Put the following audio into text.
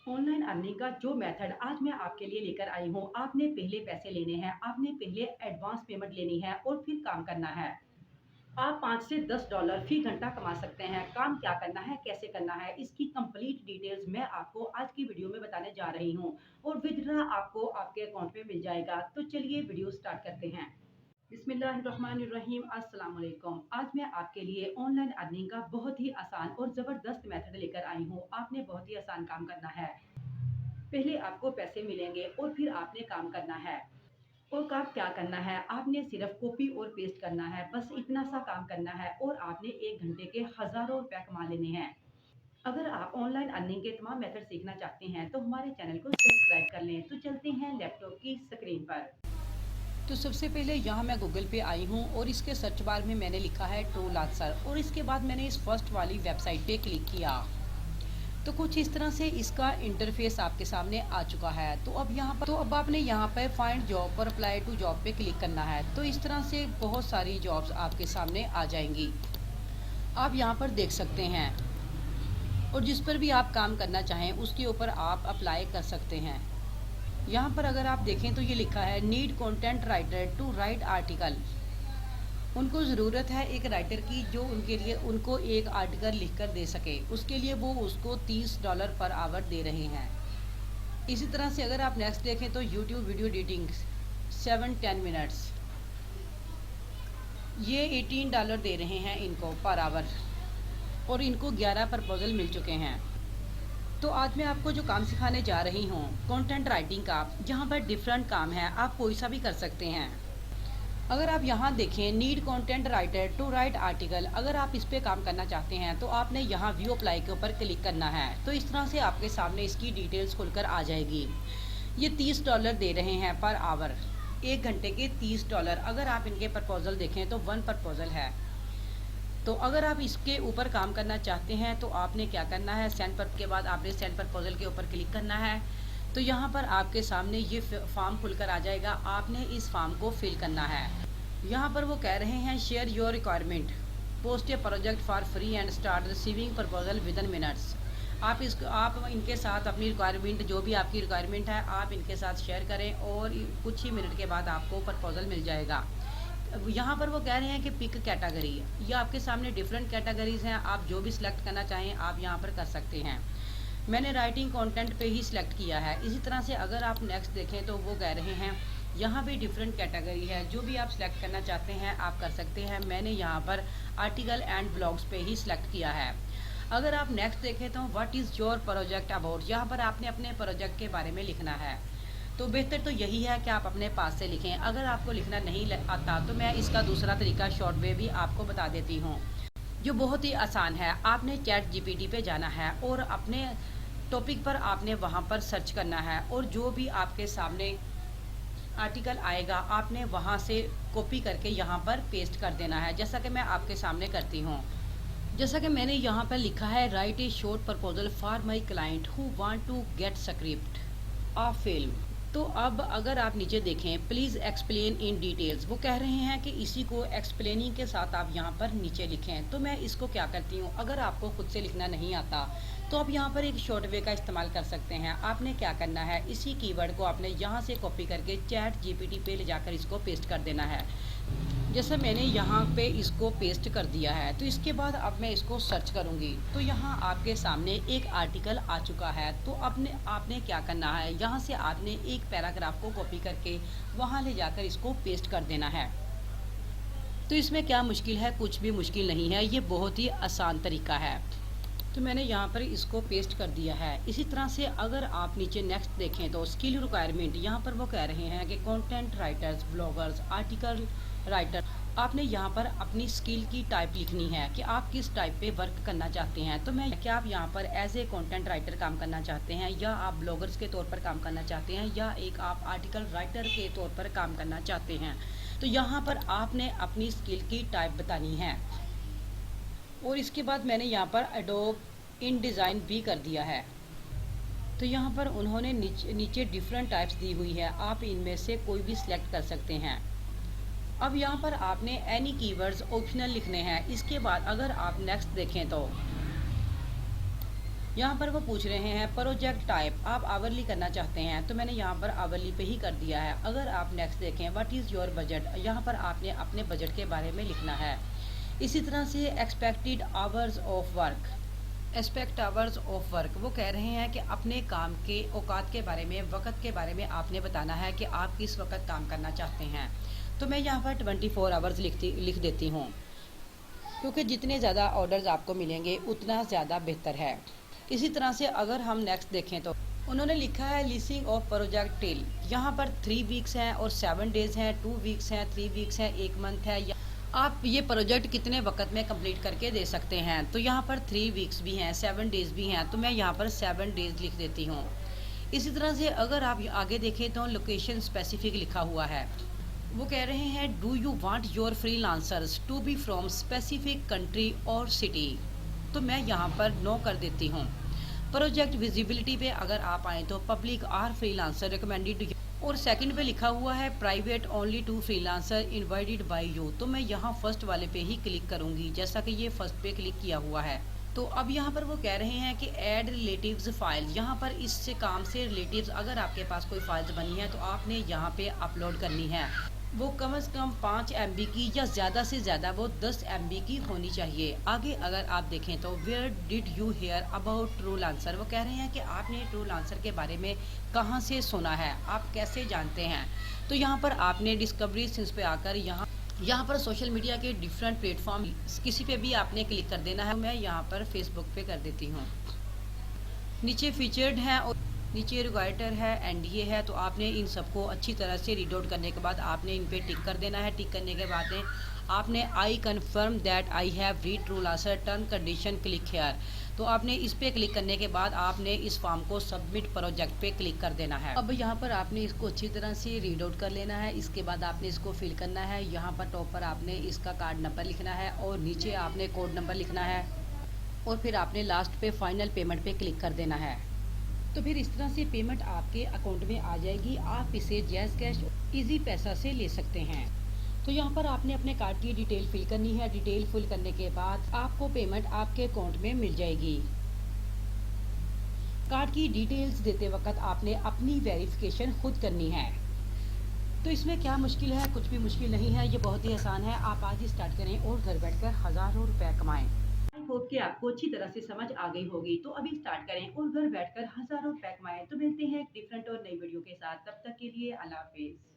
Online earning का जो method आज मैं आपके लिए लेकर आई हूँ, आपने पहले पैसे लेने हैं, आपने पहले एडवांस पेमेंट लेनी है और फिर काम करना है। आप 5 से $10 फी घंटा कमा सकते हैं। काम क्या करना है, कैसे करना है, इसकी कंप्लीट डिटेल्स मैं आपको आज की वीडियो में बताने जा रही हूँ और विथड्रॉ आपको आपके अकाउंट में मिल जाएगा। तो चलिए वीडियो स्टार्ट करते हैं। बिस्मिल्लाहिर्रहमानिर्रहीम, अस्सलाम वालेकुम। आज मैं आपके लिए ऑनलाइन अर्निंग का बहुत ही आसान और ज़बरदस्त मेथड लेकर आई हूँ। आपने बहुत ही आसान काम करना है। पहले आपको पैसे मिलेंगे और फिर आपने काम करना है। और काम क्या करना है, आपने सिर्फ कॉपी और पेस्ट करना है, बस इतना सा काम करना है और आपने 1 घंटे के हज़ारों रुपए कमा लेने हैं। अगर आप ऑनलाइन अर्निंग के तमाम मेथड सीखना चाहते हैं तो हमारे चैनल को सब्सक्राइब कर लें। तो चलते हैं लैपटॉप की स्क्रीन पर। तो सबसे पहले यहाँ मैं गूगल पे आई हूँ और इसके सर्च बार में मैंने लिखा है टूल आंसर और इसके बाद मैंने इस फर्स्ट वाली वेबसाइट पे क्लिक किया। तो कुछ इस तरह से इसका इंटरफेस आपके सामने आ चुका है। तो अब आपने यहाँ पर फाइंड जॉब पर अप्लाई टू जॉब पे क्लिक करना है। तो इस तरह से बहुत सारी जॉब्स आपके सामने आ जाएंगी, आप यहाँ पर देख सकते हैं। और जिस पर भी आप काम करना चाहें उसके ऊपर आप अप्लाई कर सकते हैं। यहाँ पर अगर आप देखें तो ये लिखा है need content writer to write article. उनको ज़रूरत है एक राइटर की जो उनके लिए उनको एक आर्टिकल लिखकर दे सके। उसके लिए वो उसको $30 पर आवर दे रहे हैं। इसी तरह से अगर आप नेक्स्ट देखें तो यूट्यूब वीडियो एडिटिंग 7-10 मिनट्स, ये $18 दे रहे हैं इनको पर आवर और इनको 11 प्रपोजल मिल चुके हैं। तो आज मैं आपको जो काम सिखाने जा रही हूँ कंटेंट राइटिंग का, यहाँ पर डिफरेंट काम है, आप कोई सा भी कर सकते हैं। अगर आप यहाँ देखें need content writer to write article, अगर आप इस पर काम करना चाहते हैं तो आपने यहाँ व्यू अप्लाई के ऊपर क्लिक करना है। तो इस तरह से आपके सामने इसकी डिटेल्स खुलकर आ जाएगी। ये $30 दे रहे हैं पर आवर, 1 घंटे के $30। अगर आप इनके प्रपोजल देखें तो 1 प्रपोजल है। तो अगर आप इसके ऊपर काम करना चाहते हैं तो आपने क्या करना है, सेंड पर के बाद आपने सेंड प्रपोजल के ऊपर क्लिक करना है। तो यहाँ पर आपके सामने ये फॉर्म खुलकर आ जाएगा, आपने इस फॉर्म को फिल करना है। यहाँ पर वो कह रहे हैं share your requirement, post A project for free and start receiving proposal within minutes. आप इनके साथ अपनी रिक्वायरमेंट, जो भी आपकी रिक्वायरमेंट है, आप इनके साथ शेयर करें और कुछ ही मिनट के बाद आपको प्रपोजल मिल जाएगा। यहाँ पर वो कह रहे हैं कि पिक कैटेगरी, ये आपके सामने डिफरेंट कैटेगरीज हैं, आप जो भी सिलेक्ट करना चाहें आप यहाँ पर कर सकते हैं। मैंने राइटिंग कंटेंट पे ही सिलेक्ट किया है। इसी तरह से अगर आप नेक्स्ट देखें तो वो कह रहे हैं यहाँ भी डिफरेंट कैटेगरी है, जो भी आप सिलेक्ट करना चाहते हैं आप कर सकते हैं। मैंने यहाँ पर आर्टिकल एंड ब्लॉग्स पे ही सिलेक्ट किया है। अगर आप नेक्स्ट देखें तो what is your project about, यहाँ पर आपने अपने प्रोजेक्ट के बारे में लिखना है। तो बेहतर तो यही है कि आप अपने पास से लिखें। अगर आपको लिखना नहीं आता तो मैं इसका दूसरा तरीका शॉर्ट वे भी आपको बता देती हूँ, जो बहुत ही आसान है। आपने चैट जीपीटी पे जाना है और अपने टॉपिक पर आपने वहाँ पर सर्च करना है और जो भी आपके सामने आर्टिकल आएगा आपने वहाँ से कॉपी करके यहाँ पर पेस्ट कर देना है, जैसा कि मैं आपके सामने करती हूँ। जैसा कि मैंने यहाँ पर लिखा है write a short proposal for my client who want to get script of film. तो अब अगर आप नीचे देखें प्लीज़ एक्सप्लेन इन डिटेल्स, वो कह रहे हैं कि इसी को एक्सप्लेनिंग के साथ आप यहाँ पर नीचे लिखें। तो मैं इसको क्या करती हूँ, अगर आपको खुद से लिखना नहीं आता तो आप यहाँ पर एक शॉर्ट वे का इस्तेमाल कर सकते हैं। आपने क्या करना है, इसी कीवर्ड को आपने यहाँ से कॉपी करके चैट जीपीटी पे ले जाकर इसको पेस्ट कर देना है। जैसे मैंने यहाँ पे इसको पेस्ट कर दिया है। तो इसके बाद अब मैं इसको सर्च करूँगी तो यहाँ आपके सामने एक आर्टिकल आ चुका है। तो आपने क्या करना है, यहाँ से आपने एक पैराग्राफ को कॉपी करके वहाँ ले जाकर इसको पेस्ट कर देना है। तो इसमें क्या मुश्किल है, कुछ भी मुश्किल नहीं है, ये बहुत ही आसान तरीका है। तो मैंने यहाँ पर इसको पेस्ट कर दिया है। इसी तरह से अगर आप नीचे नेक्स्ट देखें तो स्किल रिक्वायरमेंट, यहाँ पर वो कह रहे हैं कि content writers, bloggers, article writer. आपने यहाँ पर अपनी स्किल की टाइप लिखनी है कि आप किस टाइप पे वर्क करना चाहते हैं। तो मैं क्या आप यहाँ पर एज ए कंटेंट राइटर काम करना चाहते हैं, या आप ब्लॉगर्स के तौर पर काम करना चाहते हैं, या एक आप आर्टिकल राइटर के तौर पर काम करना चाहते हैं। तो यहाँ पर आपने अपनी स्किल की टाइप बतानी है। और इसके बाद मैंने यहाँ पर एडोब इन डिज़ाइन भी कर दिया है। तो यहाँ पर उन्होंने नीचे डिफरेंट टाइप्स दी हुई है, आप इनमें से कोई भी सिलेक्ट कर सकते हैं। अब यहाँ पर आपने एनी कीवर्ड्स ऑप्शनल लिखने हैं। इसके बाद अगर आप नेक्स्ट देखें तो यहाँ पर वो पूछ रहे हैं प्रोजेक्ट टाइप, आप आवरली करना चाहते हैं, तो मैंने यहाँ पर आवरली पे ही कर दिया है। अगर आप नेक्स्ट देखें व्हाट इज़ योर बजट, यहाँ पर आपने अपने बजट के बारे में लिखना है। इसी तरह से expected hours of work, expect hours of work, वो कह रहे हैं कि अपने काम के औकात के बारे में, वक़्त के बारे में आपने बताना है कि आप किस वक़्त काम करना चाहते हैं। तो मैं यहाँ पर 24 आवर्स लिख देती हूँ, क्योंकि जितने ज़्यादा ऑर्डर्स आपको मिलेंगे उतना ज़्यादा बेहतर है। इसी तरह से अगर हम नेक्स्ट देखें तो उन्होंने लिखा है लिस्टिंग ऑफ प्रोजेक्ट टिल, यहाँ पर 3 वीक्स हैं और 7 डेज़ हैं, 2 वीक्स हैं, 3 वीक्स हैं, 1 मंथ है। आप ये प्रोजेक्ट कितने वक्त में कंप्लीट करके दे सकते हैं, तो यहाँ पर 3 वीक्स भी हैं, 7 डेज़ भी हैं, तो मैं यहाँ पर 7 डेज़ लिख देती हूँ। इसी तरह से अगर आप आगे देखें तो लोकेशन स्पेसिफिक लिखा हुआ है। वो कह रहे हैं do you want your freelancers to be from specific country और सिटी, तो मैं यहाँ पर नो कर देती हूँ। प्रोजेक्ट विजिबिलिटी पे अगर आप आएँ तो पब्लिक आर फ्रीलांसर रिकमेंडेड, और सेकंड पे लिखा हुआ है private only to freelancer invited by you, तो मैं यहाँ फर्स्ट वाले पे ही क्लिक करूँगी, जैसा कि ये फर्स्ट पे क्लिक किया हुआ है। तो अब यहाँ पर वो कह रहे हैं कि ऐड रिलेटिव्स फाइल, यहाँ पर इस काम से रिलेटिव्स अगर आपके पास कोई फाइल्स बनी है तो आपने यहाँ पे अपलोड करनी है। वो कम से कम 5 MB की या ज़्यादा से ज़्यादा वो 10 MB की होनी चाहिए। आगे अगर आप देखें तो where did you hear about Truelancer, वो कह रहे हैं कि आपने ट्रू लांसर के बारे में कहाँ से सुना है, आप कैसे जानते हैं। तो यहाँ पर आपने डिस्कवरी सिंस पे आकर यहाँ पर सोशल मीडिया के डिफरेंट प्लेटफॉर्म किसी पे भी आपने क्लिक कर देना है। मैं यहाँ पर फेसबुक पे कर देती हूँ। नीचे फीचर्ड है और नीचे रिक्वायर्ड है, एनडीए है, तो आपने इन सबको अच्छी तरह से रीड आउट करने के बाद आपने इन पे टिक कर देना है। टिक करने के बाद आपने I confirm that I have read true lancer term condition click here, तो आपने इस पे क्लिक करने के बाद आपने इस फॉर्म को सबमिट प्रोजेक्ट पे क्लिक कर देना है। अब यहाँ पर आपने इसको अच्छी तरह से रीड आउट कर लेना है। इसके बाद आपने इसको फिल करना है। यहाँ पर टॉप पर आपने इसका कार्ड नंबर लिखना है और नीचे आपने कोड नंबर लिखना है और फिर आपने लास्ट पे फाइनल पेमेंट पे क्लिक कर देना है। तो फिर इस तरह से पेमेंट आपके अकाउंट में आ जाएगी। आप इसे जैज़ कैश इजी पैसा से ले सकते हैं। तो यहाँ पर आपने अपने कार्ड की डिटेल फिल करनी है। डिटेल फिल करने के बाद आपको पेमेंट आपके अकाउंट में मिल जाएगी। कार्ड की डिटेल्स देते वक्त आपने अपनी वेरिफिकेशन खुद करनी है। तो इसमें क्या मुश्किल है, कुछ भी मुश्किल नहीं है, ये बहुत ही आसान है। आप आज ही स्टार्ट करें और घर बैठकर हज़ारों रुपए कमाएं। आई होप कि आपको अच्छी तरह से समझ आ गई होगी। तो अभी स्टार्ट करें और घर बैठकर हज़ारों रुपए कमाएं। तो मिलते हैं एक डिफरेंट और नई वीडियो के साथ, तब तक के लिए अल्लाह हाफिज़।